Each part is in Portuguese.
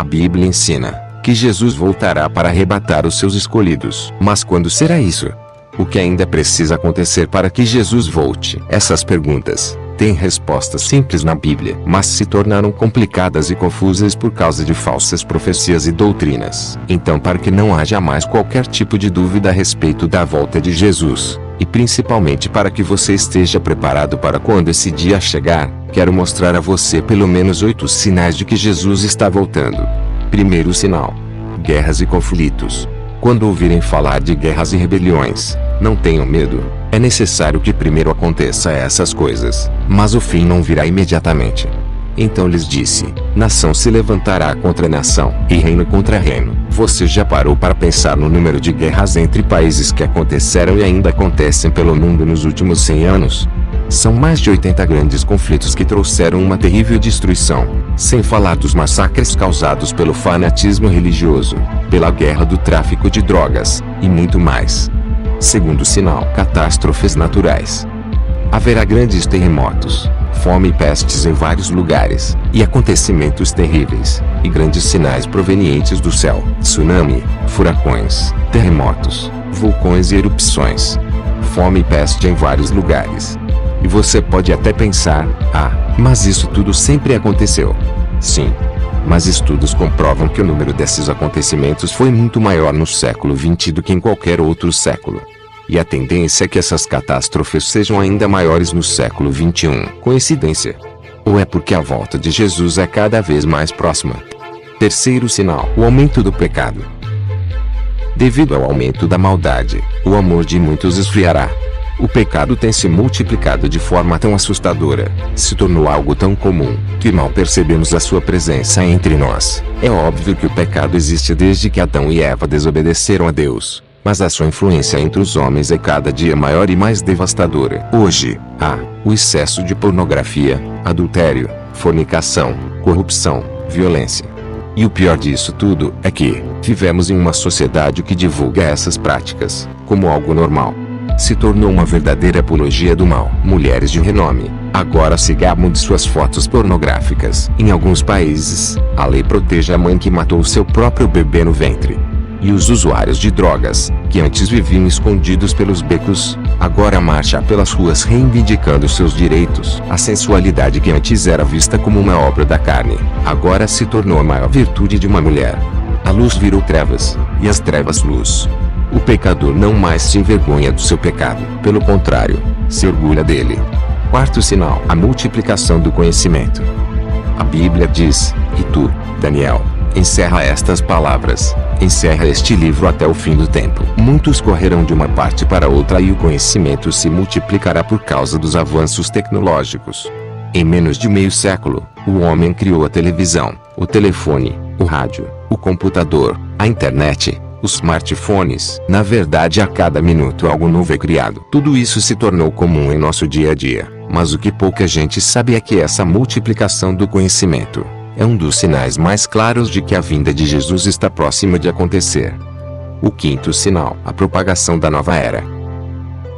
Bíblia ensina que Jesus voltará para arrebatar os seus escolhidos. Mas quando será isso? O que ainda precisa acontecer para que Jesus volte? Essas perguntas têm respostas simples na Bíblia, mas se tornaram complicadas e confusas por causa de falsas profecias e doutrinas. Então, para que não haja mais qualquer tipo de dúvida a respeito da volta de Jesus, e principalmente para que você esteja preparado para quando esse dia chegar, quero mostrar a você pelo menos 8 sinais de que Jesus está voltando. Primeiro sinal: guerras e conflitos. Quando ouvirem falar de guerras e rebeliões, não tenham medo. É necessário que primeiro aconteça essas coisas, mas o fim não virá imediatamente. Então lhes disse: nação se levantará contra nação, e reino contra reino. Você já parou para pensar no número de guerras entre países que aconteceram e ainda acontecem pelo mundo nos últimos 100 anos? São mais de 80 grandes conflitos que trouxeram uma terrível destruição, sem falar dos massacres causados pelo fanatismo religioso, pela guerra do tráfico de drogas, e muito mais. Segundo sinal: catástrofes naturais. Haverá grandes terremotos, fome e pestes em vários lugares, e acontecimentos terríveis, e grandes sinais provenientes do céu: tsunami, furacões, terremotos, vulcões e erupções. Fome e peste em vários lugares. E você pode até pensar: mas isso tudo sempre aconteceu. Sim. Mas estudos comprovam que o número desses acontecimentos foi muito maior no século XX do que em qualquer outro século. E a tendência é que essas catástrofes sejam ainda maiores no século XXI. Coincidência? Ou é porque a volta de Jesus é cada vez mais próxima? Terceiro sinal: o aumento do pecado. Devido ao aumento da maldade, o amor de muitos esfriará. O pecado tem se multiplicado de forma tão assustadora, se tornou algo tão comum, que mal percebemos a sua presença entre nós. É óbvio que o pecado existe desde que Adão e Eva desobedeceram a Deus, mas a sua influência entre os homens é cada dia maior e mais devastadora. Hoje, há o excesso de pornografia, adultério, fornicação, corrupção, violência. E o pior disso tudo é que vivemos em uma sociedade que divulga essas práticas como algo normal. Se tornou uma verdadeira apologia do mal. Mulheres de renome agora se gabam de suas fotos pornográficas. Em alguns países, a lei protege a mãe que matou seu próprio bebê no ventre. E os usuários de drogas, que antes viviam escondidos pelos becos, agora marcham pelas ruas reivindicando seus direitos. A sensualidade que antes era vista como uma obra da carne, agora se tornou a maior virtude de uma mulher. A luz virou trevas, e as trevas luz. O pecador não mais se envergonha do seu pecado, pelo contrário, se orgulha dele. Quarto sinal: a multiplicação do conhecimento. A Bíblia diz: e tu, Daniel, encerra estas palavras, encerra este livro até o fim do tempo. Muitos correrão de uma parte para outra e o conhecimento se multiplicará por causa dos avanços tecnológicos. Em menos de meio século, o homem criou a televisão, o telefone, o rádio, o computador, a internet, os smartphones. Na verdade, a cada minuto algo novo é criado. Tudo isso se tornou comum em nosso dia a dia, mas o que pouca gente sabe é que essa multiplicação do conhecimento é um dos sinais mais claros de que a vinda de Jesus está próxima de acontecer. O quinto sinal: a propagação da nova era.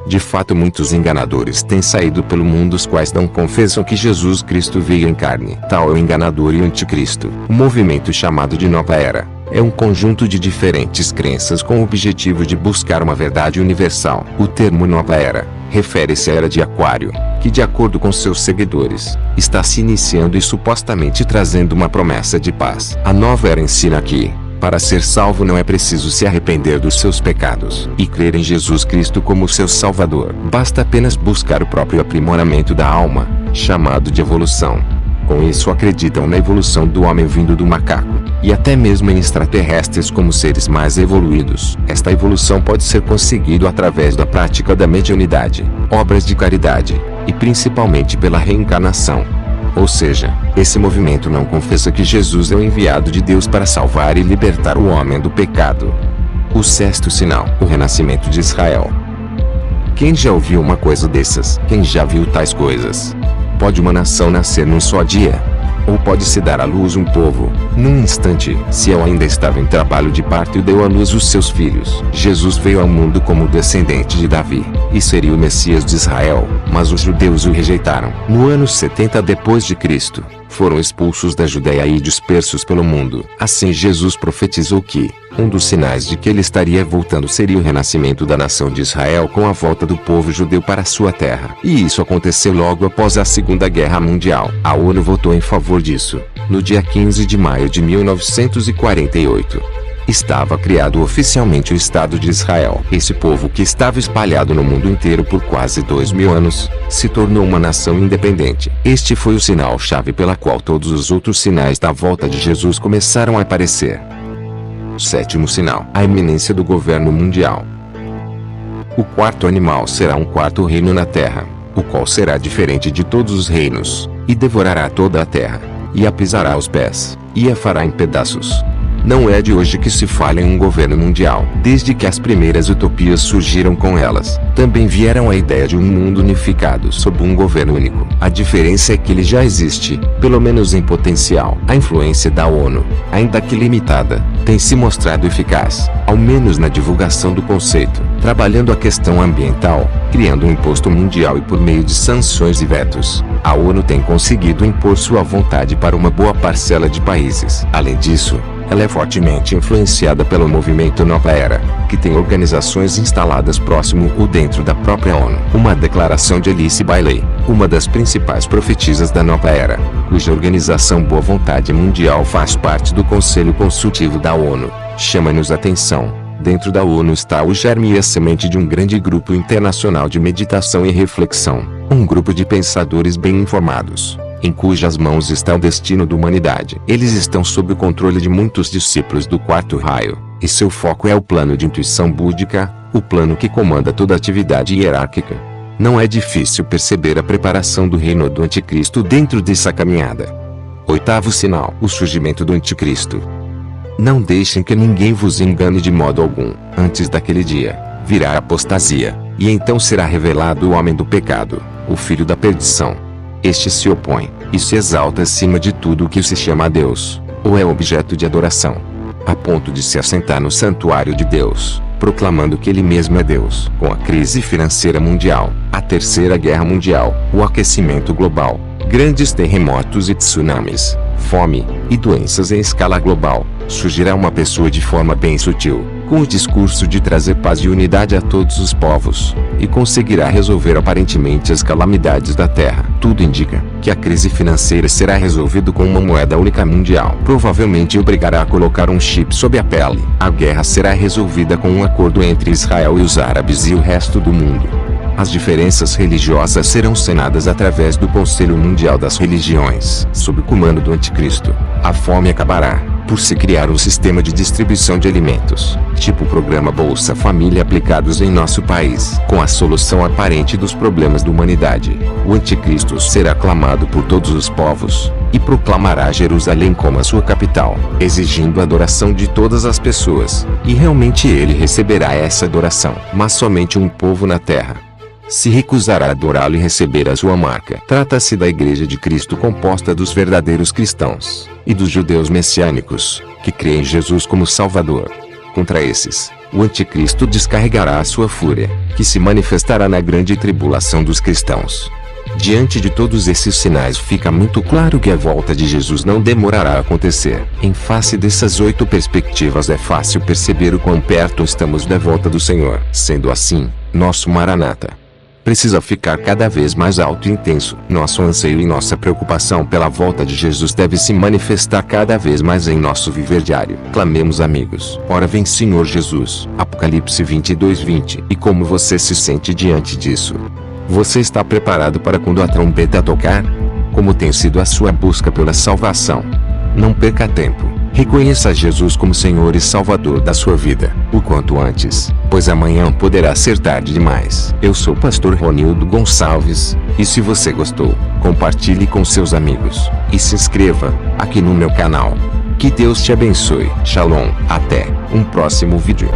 De fato, muitos enganadores têm saído pelo mundo, os quais não confessam que Jesus Cristo veio em carne. Tal é o enganador e o anticristo. O movimento chamado de Nova Era é um conjunto de diferentes crenças com o objetivo de buscar uma verdade universal. O termo Nova Era refere-se à Era de Aquário, que, de acordo com seus seguidores, está se iniciando e supostamente trazendo uma promessa de paz. A Nova Era ensina que, para ser salvo, não é preciso se arrepender dos seus pecados e crer em Jesus Cristo como seu Salvador. Basta apenas buscar o próprio aprimoramento da alma, chamado de evolução. Com isso, acreditam na evolução do homem vindo do macaco, e até mesmo em extraterrestres como seres mais evoluídos. Esta evolução pode ser conseguida através da prática da mediunidade, obras de caridade, e principalmente pela reencarnação. Ou seja, esse movimento não confessa que Jesus é o enviado de Deus para salvar e libertar o homem do pecado. O sexto sinal: o renascimento de Israel. Quem já ouviu uma coisa dessas? Quem já viu tais coisas? Pode uma nação nascer num só dia? Ou pode-se dar à luz um povo, num instante? Se ela ainda estava em trabalho de parto e deu à luz os seus filhos. Jesus veio ao mundo como descendente de Davi, e seria o Messias de Israel, mas os judeus o rejeitaram. No ano 70 depois de Cristo, foram expulsos da Judéia e dispersos pelo mundo. Assim Jesus profetizou que um dos sinais de que ele estaria voltando seria o renascimento da nação de Israel com a volta do povo judeu para sua terra. E isso aconteceu logo após a Segunda Guerra Mundial. A ONU votou em favor disso, no dia 15 de maio de 1948. Estava criado oficialmente o Estado de Israel. Esse povo, que estava espalhado no mundo inteiro por quase 2000 anos, se tornou uma nação independente. Este foi o sinal-chave pela qual todos os outros sinais da volta de Jesus começaram a aparecer. Sétimo sinal: a iminência do governo mundial. O quarto animal será um quarto reino na terra, o qual será diferente de todos os reinos, e devorará toda a terra, e a pisará aos pés, e a fará em pedaços. Não é de hoje que se fala em um governo mundial. Desde que as primeiras utopias surgiram com elas, também vieram a ideia de um mundo unificado sob um governo único. A diferença é que ele já existe, pelo menos em potencial. A influência da ONU, ainda que limitada, tem se mostrado eficaz, ao menos na divulgação do conceito, trabalhando a questão ambiental, criando um imposto mundial e por meio de sanções e vetos. A ONU tem conseguido impor sua vontade para uma boa parcela de países. Além disso, ela é fortemente influenciada pelo movimento Nova Era, que tem organizações instaladas próximo ou dentro da própria ONU. Uma declaração de Alice Bailey, uma das principais profetisas da Nova Era, cuja organização Boa Vontade Mundial faz parte do Conselho Consultivo da ONU, chama-nos atenção. Dentro da ONU está o germe e a semente de um grande grupo internacional de meditação e reflexão, um grupo de pensadores bem informados, em cujas mãos está o destino da humanidade. Eles estão sob o controle de muitos discípulos do quarto raio, e seu foco é o plano de intuição búdica, o plano que comanda toda atividade hierárquica. Não é difícil perceber a preparação do reino do anticristo dentro dessa caminhada. Oitavo sinal: o surgimento do anticristo. Não deixem que ninguém vos engane de modo algum. Antes daquele dia, virá a apostasia, e então será revelado o homem do pecado, o filho da perdição. Este se opõe, e se exalta acima de tudo o que se chama Deus, ou é objeto de adoração, a ponto de se assentar no santuário de Deus, proclamando que ele mesmo é Deus. Com a crise financeira mundial, a terceira guerra mundial, o aquecimento global, grandes terremotos e tsunamis, fome, e doenças em escala global, surgirá uma pessoa de forma bem sutil, com o discurso de trazer paz e unidade a todos os povos, e conseguirá resolver aparentemente as calamidades da Terra. Tudo indica que a crise financeira será resolvida com uma moeda única mundial. Provavelmente obrigará a colocar um chip sob a pele. A guerra será resolvida com um acordo entre Israel e os árabes e o resto do mundo. As diferenças religiosas serão sanadas através do Conselho Mundial das Religiões. Sob o comando do Anticristo, a fome acabará, por se criar um sistema de distribuição de alimentos, tipo o programa Bolsa Família aplicados em nosso país, com a solução aparente dos problemas da humanidade. O Anticristo será aclamado por todos os povos, e proclamará Jerusalém como a sua capital, exigindo a adoração de todas as pessoas, e realmente ele receberá essa adoração. Mas somente um povo na terra se recusará a adorá-lo e receber a sua marca. Trata-se da Igreja de Cristo, composta dos verdadeiros cristãos e dos judeus messiânicos, que creem em Jesus como Salvador. Contra esses, o Anticristo descarregará a sua fúria, que se manifestará na grande tribulação dos cristãos. Diante de todos esses sinais, fica muito claro que a volta de Jesus não demorará a acontecer. Em face dessas 8 perspectivas, é fácil perceber o quão perto estamos da volta do Senhor. Sendo assim, nosso Maranata precisa ficar cada vez mais alto e intenso. Nosso anseio e nossa preocupação pela volta de Jesus deve se manifestar cada vez mais em nosso viver diário. Clamemos, amigos. Ora vem, Senhor Jesus. Apocalipse 22:20. E como você se sente diante disso? Você está preparado para quando a trombeta tocar? Como tem sido a sua busca pela salvação? Não perca tempo. Reconheça Jesus como Senhor e Salvador da sua vida, o quanto antes, pois amanhã poderá ser tarde demais. Eu sou o pastor Ronildo Gonçalves, e se você gostou, compartilhe com seus amigos, e se inscreva aqui no meu canal. Que Deus te abençoe. Shalom. Até um próximo vídeo.